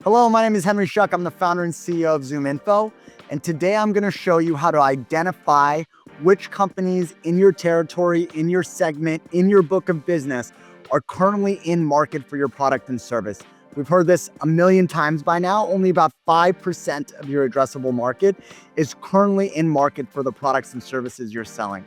Hello, my name is Henry Schuck. I'm the founder and CEO of ZoomInfo. And today I'm going to show you how to identify which companies in your territory, in your segment, in your book of business are currently in market for your product and service. We've heard this a million times by now. Only about 5% of your addressable market is currently in market for the products and services you're selling.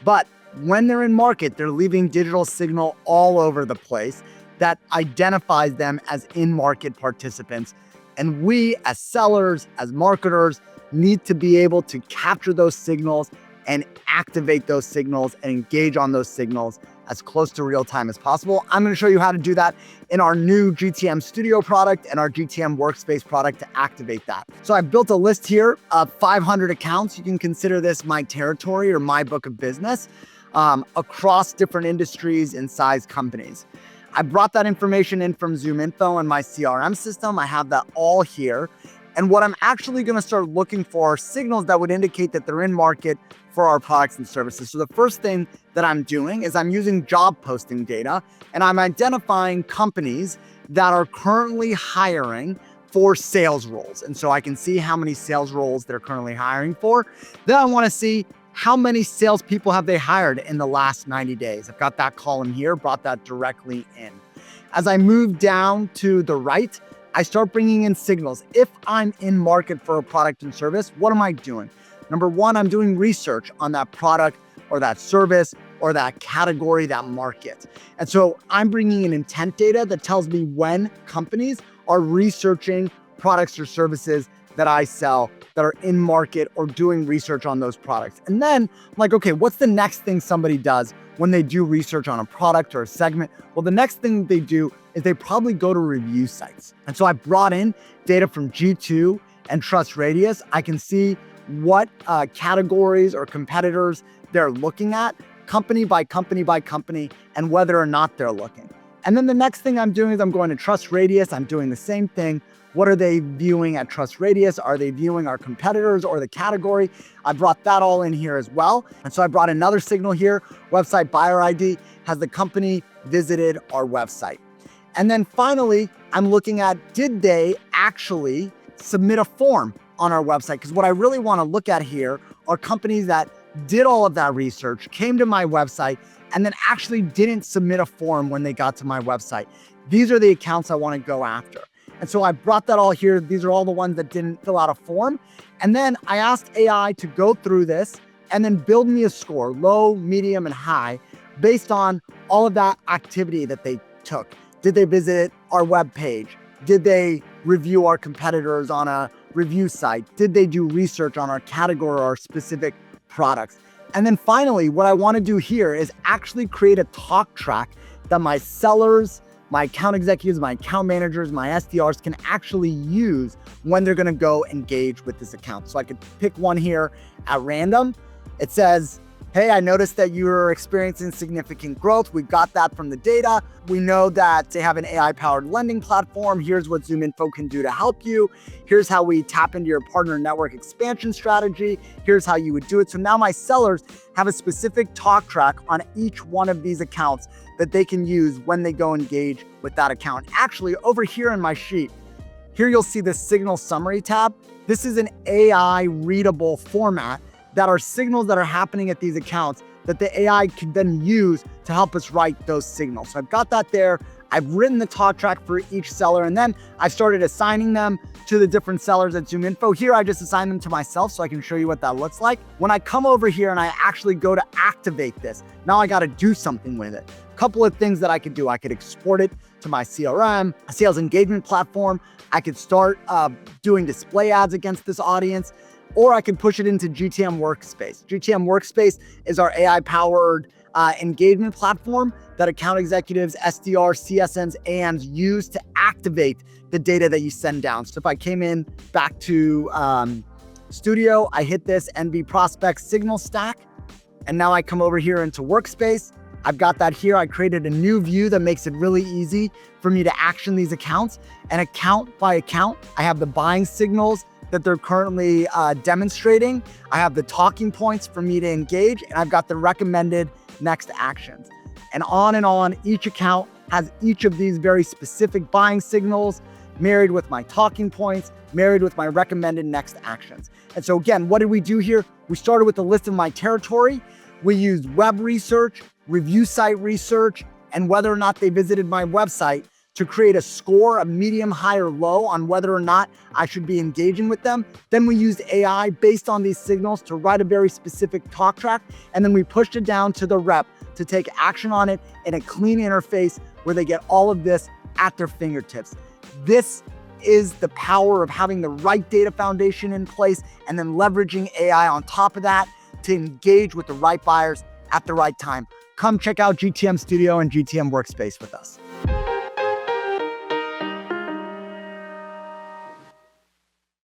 But when they're in market, they're leaving digital signal all over the place that identifies them as in-market participants. And we, as sellers, as marketers, need to be able to capture those signals and activate those signals and engage on those signals as close to real time as possible. I'm going to show you how to do that in our new GTM Studio product and our GTM Workspace product to activate that. So I've built a list here of 500 accounts. You can consider this my territory or my book of business across different industries and size companies. I brought that information in from ZoomInfo and my CRM system. I have that all here. And what I'm actually going to start looking for are signals that would indicate that they're in market for our products and services. So the first thing that I'm doing is I'm using job posting data and I'm identifying companies that are currently hiring for sales roles. And so I can see how many sales roles they're currently hiring for. Then I want to see how many salespeople have they hired in the last 90 days? I've got that column here, brought that directly in. As I move down to the right, I start bringing in signals. If I'm in market for a product and service, what am I doing? Number one, I'm doing research on that product or that service or that category, that market. And so I'm bringing in intent data that tells me when companies are researching products or services that I sell that are in market or doing research on those products. And then I'm like, okay, what's the next thing somebody does when they do research on a product or a segment? Well, the next thing they do is they probably go to review sites. And so I brought in data from G2 and Trust Radius. I can see what categories or competitors they're looking at, company by company by company, and whether or not they're looking. And then the next thing I'm doing is I'm going to Trust Radius. I'm doing the same thing. What are they viewing at Trust Radius? Are they viewing our competitors or the category? I brought that all in here as well. And so I brought another signal here. Website buyer ID. Has the company visited our website? And then finally, I'm looking at, did they actually submit a form on our website? Because what I really want to look at here are companies that did all of that research, came to my website, and then actually didn't submit a form when they got to my website. These are the accounts I want to go after. And so I brought that all here. These are all the ones that didn't fill out a form. And then I asked AI to go through this and then build me a score, low, medium, and high, based on all of that activity that they took. Did they visit our web page? Did they review our competitors on a review site? Did they do research on our category or our specific products? And then finally, what I want to do here is actually create a talk track that my sellers, my account executives, my account managers, my SDRs can actually use when they're going to go engage with this account. So I could pick one here at random. It says, hey, I noticed that you're experiencing significant growth. We got that from the data. We know that they have an AI-powered lending platform. Here's what ZoomInfo can do to help you. Here's how we tap into your partner network expansion strategy. Here's how you would do it. So now my sellers have a specific talk track on each one of these accounts that they can use when they go engage with that account. Actually, over here in my sheet, here you'll see the signal summary tab. This is an AI readable format that are signals that are happening at these accounts that the AI can then use to help us write those signals. So I've got that there. I've written the talk track for each seller, and then I started assigning them to the different sellers at ZoomInfo. Here, I just assign them to myself so I can show you what that looks like. When I come over here and I actually go to activate this, now I got to do something with it. A couple of things that I could do. I could export it to my CRM, a sales engagement platform. I could start doing display ads against this audience, or I could push it into GTM Workspace. GTM Workspace is our AI-powered engagement platform that account executives, SDRs, CSMs, AMs use to activate the data that you send down. So if I came in back to Studio, I hit this NB Prospect Signal Stack, and now I come over here into Workspace. I've got that here. I created a new view that makes it really easy for me to action these accounts. And account by account, I have the buying signals that they're currently demonstrating. I have the talking points for me to engage, and I've got the recommended next actions. And on, each account has each of these very specific buying signals married with my talking points, married with my recommended next actions. And so again, what did we do here? We started with a list of my territory. We used web research, review site research, and whether or not they visited my website to create a score, a medium, high, or low on whether or not I should be engaging with them. Then we used AI based on these signals to write a very specific talk track. And then we pushed it down to the rep to take action on it in a clean interface where they get all of this at their fingertips. This is the power of having the right data foundation in place and then leveraging AI on top of that to engage with the right buyers at the right time. Come check out GTM Studio and GTM Workspace with us.